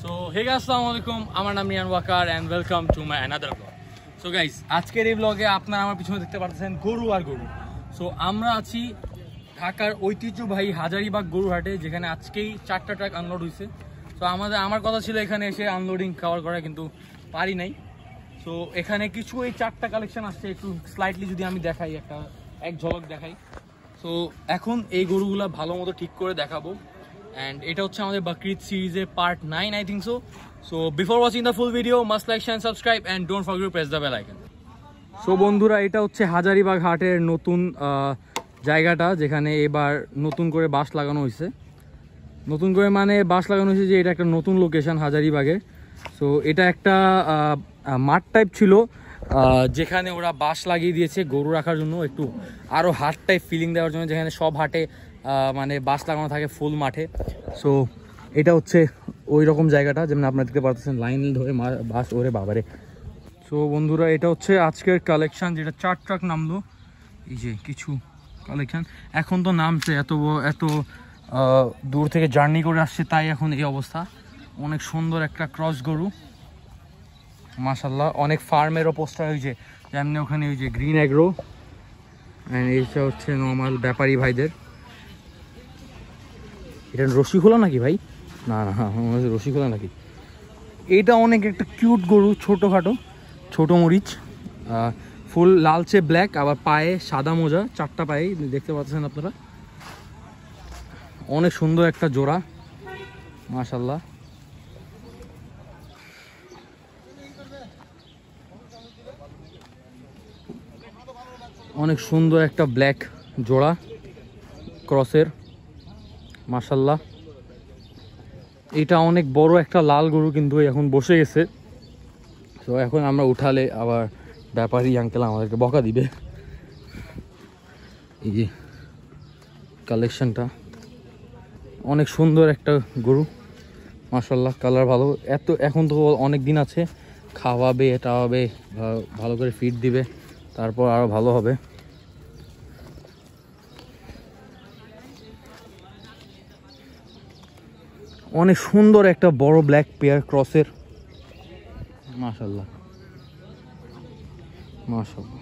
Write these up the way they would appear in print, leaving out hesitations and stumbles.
So hey guys, assalamu alaikum. আমার নাম Riyan Waker and welcome to my another vlog. So guys, আজকের এই ব্লগে আপনারা আমার পিছনে দেখতে পাচ্ছেন গরু আর গরু। সো আমরা আছি ঢাকার ঐতিহ্যবাহী হাজারীবাগ গরুহাটে, যেখানে আজকেই 4টা ট্রাক আনলোড হয়েছে। সো আমার কথা ছিল এখানে এসে আনলোডিং কভার করা, কিন্তু পারি নাই। সো এখানে কিছু এই 4টা কালেকশন আসছে, একটু স্লাইটলি যদি আমি দেখাই, এক ঝলক দেখাই। সো এখন এই গরুগুলা ভালো মতো ঠিক করে দেখাবো। And এটা হচ্ছে আমাদের বাকরিদ সিরিজের part 9 I think so. So before watching the full video, must like, share and subscribe and don't forget to press the bell icon. So বন্ধুরা, এটা হচ্ছে হাজারীবাগ হাটের নতুন জায়গাটা, যেখানে এবার নতুন করে বাস লাগানো হয়েছে। নতুন করে মানে বাস লাগানো হয়েছে যে এটা একটা নতুন লোকেশন হাজারীবাগে। সো এটা একটা মাঠ টাইপ ছিল, যেখানে ওরা বাস লাগিয়ে দিয়েছে গরু রাখার জন্য, একটু আরও হাট টাইপ ফিলিং দেওয়ার জন্য, যেখানে সব হাটে মানে বাস লাগানো থাকে ফুল মাঠে। সো এটা হচ্ছে ওই রকম জায়গাটা, যেমন আপনারা দেখতে পাচ্ছেন লাইন ধরে বাস ওরে বাবারে। সো বন্ধুরা, এটা হচ্ছে আজকের কালেকশান, যেটা 4 ট্রাক নামলো। এই যে কিছু কালেকশান এখন তো নামছে, এত দূর থেকে জার্নি করে আসছে, তাই এখন এই অবস্থা। অনেক সুন্দর একটা ক্রস গরু, মাশাল্লাহ। অনেক ফার্মেরও পোস্টার হয়েছে, যেমনি ওখানে ওই যে গ্রিন অ্যাগ্রো, অ্যান্ড এইটা হচ্ছে নর্মাল ব্যাপারী ভাইদের। এটা রসিকোলা নাকি ভাই? না হ্যাঁ, রসিকোলা নাকি? এইটা অনেক একটা কিউট গরু, ছোটোখাটো, ছোটো মরিচ, ফুল লালচে ব্ল্যাক, আবার পায়ে সাদা মোজা, 4টা পায়ে দেখতে পাচ্ছেন আপনারা। অনেক সুন্দর একটা জোড়া, মাশাল্লাহ। অনেক সুন্দর একটা ব্ল্যাক জোড়া ক্রসের, মাশাল্লাহ। এটা অনেক বড় একটা লাল গরু, কিন্তু এখন বসে গেছে। তো এখন আমরা উঠালে আবার ব্যাপারী আঙ্কেল আমাদেরকে বকা দিবে। এই যে কালেকশনটা অনেক সুন্দর একটা গরু, মাশাল্লাহ। কালার ভালো, এখন তো অনেক দিন আছে, খাওয়াবে, টাওয়াবে, ভালো করে ফিড দিবে, তারপর আরও ভালো হবে। অনেক সুন্দর একটা বড় ব্ল্যাক পেয়ার ক্রসের, মাশাল্লাহ মাশাল্লাহ।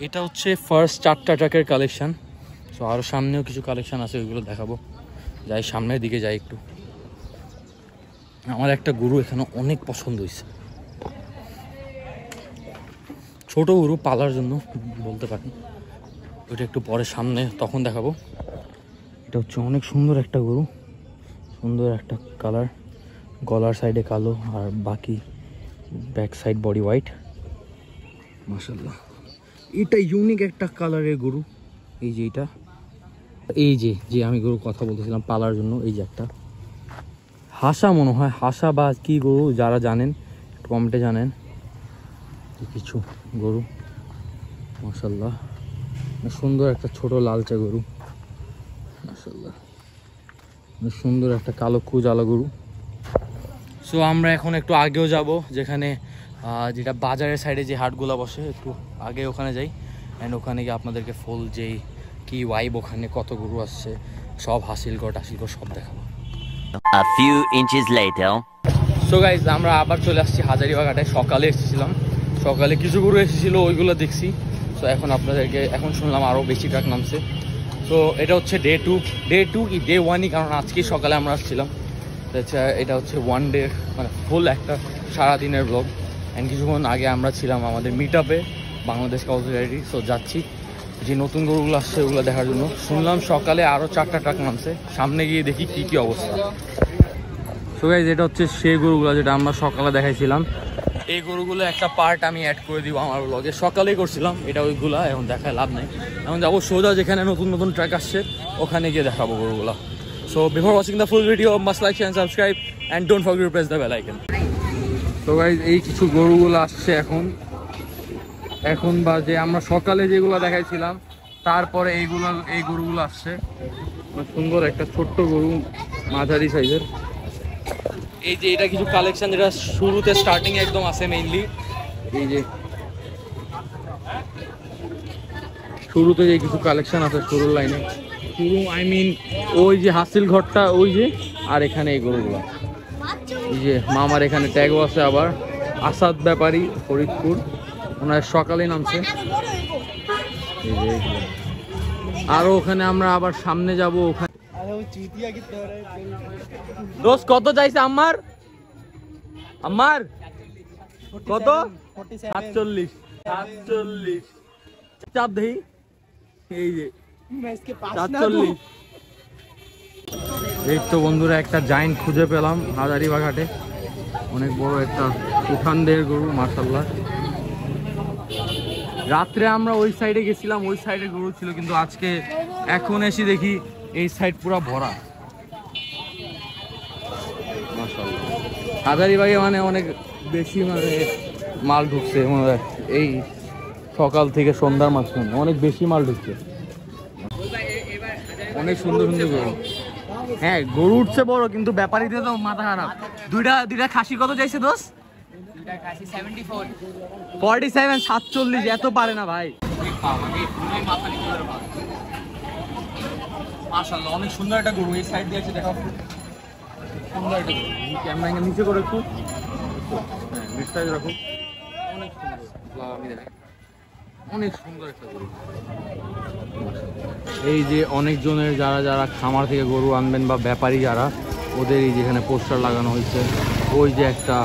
এটা হচ্ছে ফার্স্ট 4টা ট্রাকের কালেকশান। সো আরও সামনেও কিছু কালেকশান আছে, ওইগুলো দেখাবো। যাই সামনের দিকে যাই একটু। আমার একটা গরু এখানে অনেক পছন্দ হয়েছে, ছোট গরু পালার জন্য বলতে পারেন। ওইটা একটু পরে সামনে তখন দেখাবো। এটা হচ্ছে অনেক সুন্দর একটা গরু, সুন্দর একটা কালার, গলার সাইডে কালো আর বাকি ব্যাক সাইড বডি হোয়াইট, মাশাল্লাহ। এটা ইউনিক একটা কালারের গরু। এই যে এটা, এই যে আমি গরু কথা বলতেছিলাম পালার জন্য, এই যে একটা হাসা, মনে হয় হাসা বা কি গরু, যারা জানেন কমেন্টে জানেন। কিছু গরু, মাশাল্লাহ। সুন্দর একটা ছোট লালচে গরু, মাশাল্লাহ। সুন্দর একটা কালো কুজালা গরু। সো আমরা এখন একটু আগেও যাব, যেখানে যেটা বাজারের সাইডে যে হাটগুলো বসে, একটু আগে ওখানে যাই। অ্যান্ড ওখানে গিয়ে আপনাদেরকে ফুল যেই কি ওয়াইব, ওখানে কত গরু আসছে, সব হাসিলগড় সব দেখাবো। A few inches later. So guys, আমরা আবার চলে আসছি হাজারীবাগ হাটে। সকালে এসেছিলাম, সকালে কিছু গরু এসেছিলো, ওইগুলো দেখছি। সো এখন আপনাদেরকে শুনলাম আরও বেশি ট্রাক নামছে। সো এটা হচ্ছে ডে 2 কি ডে 1ই, কারণ আজকেই সকালে আমরা আসছিলাম। এটা হচ্ছে 1 ডে, মানে ফুল একটা সারাদিনের ব্লগ। অ্যান্ড কিছুক্ষণ আগে আমরা ছিলাম আমাদের মিট আপে, বাংলাদেশ কাউ সোসাইটি। সো যাচ্ছি যে নতুন গরুগুলো আসছে ওগুলো দেখার জন্য। শুনলাম সকালে আরও 4টা ট্রাক নামছে, সামনে গিয়ে দেখি কী অবস্থা। সো গাইজ, এটা হচ্ছে সেই গরুগুলো যেটা আমরা সকালে দেখাইছিলাম। এই গরুগুলো একটা পার্ট আমি অ্যাড করে দিব আমার ব্লগে, সকালেই করছিলাম এটা, ওইগুলা এখন দেখায় লাভ নেই। এখন যাবো সোজা যেখানে নতুন ট্র্যাক আসছে, ওখানে গিয়ে দেখাবো গরুগুলা। So before watching the full video, must like, share, subscribe and don't forget to press the bell icon. তো গাইজ, এই কিছু গরুগুলো আসছে এখন বা যে আমরা সকালে যেগুলো দেখাইছিলাম, তারপরে এই গরুগুলো আসছে। সুন্দর একটা ছোট্ট গরু, মাঝারি সাইজের। এই যে এটা কিছু কালেকশন, যেটা শুরুতে স্টার্টিং একদম আছে মেইনলি। এই যে শুরুতে যে কিছু কালেকশন আছে শুরুর লাইনে, শুরু আই মিন ওই যে হাসিল ঘরটা, ওই যে, আর এখানে এই গরুগুলো এই যে মামার এখানে ট্যাগও আছে আবার, আসাদ ব্যাপারী ফরিদপুর, ওনার সকালে নামছে। এই যে আরো ওখানে আমরা আবার সামনে যাব। ওখানে দোস্ত কত চাইছে আমার আমার কত 47 চাপ দেই। এই যে 47। এই তো বন্ধুরা একটা জায়েন্ট খুঁজে পেলাম হাজারিবাগ হাটে, অনেক বড় একটা উঠানদের গরু মাশাআল্লাহ। রাত্রে আমরা ওই সাইডে গেছিলাম, ওই সাইডে গরু ছিল, কিন্তু আজকে এখন এসে দেখি এই সাইড পুরো ভরা মাশাআল্লাহ। হাজারিবাগে মানে অনেক বেশি মানে মাল ঢুকছে, এই সকাল থেকে সন্ধ্যার মাঝখানে অনেক বেশি মাল ঢুকছে, অনেক সুন্দর সুন্দর গরু। হ্যাঁ গরু উঠছে বড়, কিন্তু ব্যাপারীদের তো মাথা খারাপ। দুইটা খাসি কত চাইছে দোষ? 47 47 এত পারে না ভাই। মাশাআল্লাহ অনেক সুন্দর একটা গরু, এই সাইড দিয়ে আছে দেখো, সুন্দর একটা গরু। ক্যামেরা নিচে করে একটু মিক্সার রাখো, অনেক সুন্দর, আমি দেখাই অনেক সুন্দর একটা গরু। এই যে অনেকজনের যারা যারা খামার থেকে গরু আনবেন বা ব্যাপারী যারা, ওদের এই যেখানে পোস্টার লাগানো হয়েছে। ওই যে একটা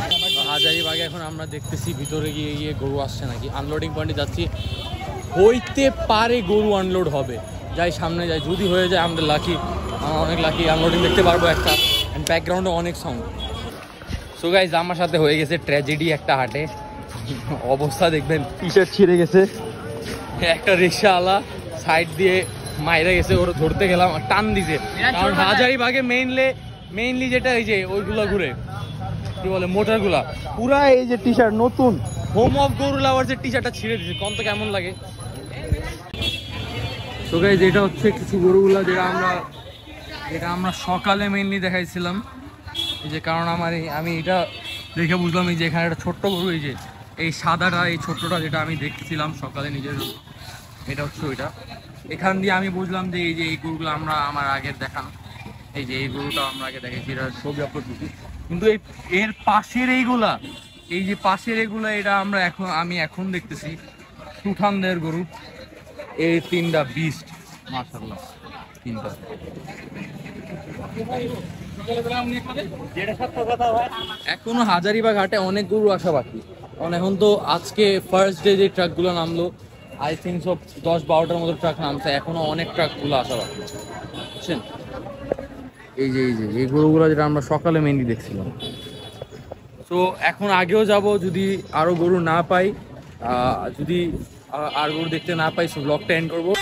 হাজারিবাগে এখন আমরা দেখতেছি ভিতরে গিয়ে গিয়ে গরু আসছে নাকি, আনলোডিং পয়েন্টে যাচ্ছি, হইতে পারে গরু আনলোড হবে, যাই সামনে যাই, যদি হয়ে যায় আমাদের লাকি, অনেক লাকি, আনলোডিং দেখতে পারবো একটা। অ্যান্ড ব্যাকগ্রাউন্ডে অনেক সাউন্ড। সো গাইজ আমার সাথে হয়ে গেছে ট্র্যাজেডি একটা হাটে, অবস্থা দেখবেন, টি শার্ট ছিঁড়ে গেছে, একটা রিক্সাওয়ালা সাইড দিয়ে মাইরে গেছে, ওরা ধরতে গেলাম, টান দিছে, কারণ হাজারিবাগে মেইনলি যেটা এই যে ওইগুলো ঘুরে কি বলে মোটরগুলা, পুরা এই যে টি শার্ট নতুন হোম অফ গরু লাভার যে টি শার্টটা ছিঁড়ে দিছে, কম তো কেমন লাগে। তো গাইজ এটা হচ্ছে কিছু গরুগুলা যেটা আমরা সকালে মেইনলি দেখাইছিলাম। এই যে কারণ আমি এটা দেখে বুঝলাম এই যে এখানে একটা ছোট্ট গরু, এই যে এই সাদাটা, এই ছোট্টটা যেটা আমি দেখছিলাম সকালে নিজের, এটা হচ্ছে ওইটা। এখান দিয়ে আমি বুঝলাম যে এই যে এই গরুগুলো আমার আগের দেখানো, এই যে এই গরুটা আমরা আগে দেখেছি, এটা ছবি আপলোড করছি, কিন্তু এর পাশের এইগুলা, এই যে পাশের এগুলা, এটা আমি এখন দেখতেছি সুঠানদের গরু। এই তিনটা বিস্ট মাশাআল্লাহ, তিনটা। এখনো হাজারিবাগ হাটে অনেক গরু আসা বাকি, কারণ এখন তো আজকে ফার্স্ট ডে যে ট্রাকগুলো নামলো, আই থিঙ্ক সব 10-12টার মতো ট্রাক নামছে, এখনো অনেক ট্রাকগুলো আসা বাকি, বুঝছেন। এই গরুগুলো যেটা আমরা সকালে মেনলি দেখছিলাম। তো এখন আগেও যাব, যদি আরো গরু না পাই, যদি আর গরু দেখতে না পাই, সো ব্লগটা এন্ড করবো।